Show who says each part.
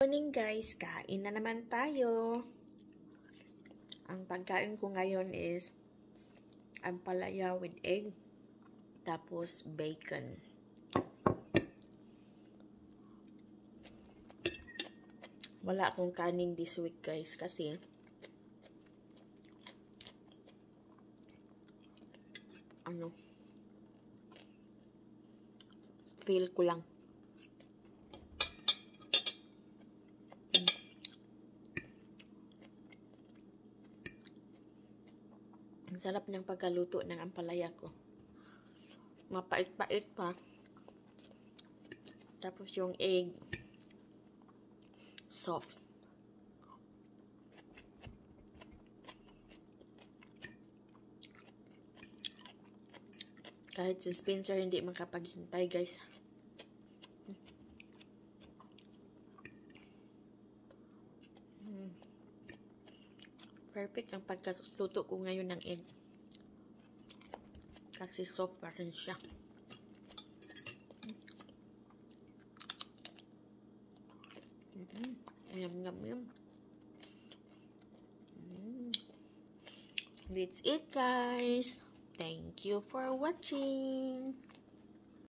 Speaker 1: Morning guys, kain na naman tayo. Ang pagkain ko ngayon is ampalaya with egg, tapos bacon. Wala akong kanin this week guys kasi feel ko lang. Ang sarap ng pagkaluto ng ampalaya ko. Mapait-pait pa. Tapos yung egg, soft. Kahit si Spencer hindi makapaghintay guys. Perfect ang pagkaluto ko ngayon ng egg. Kasi soft pa rin siya. Yum, yum, yum. That's it guys. Thank you for watching.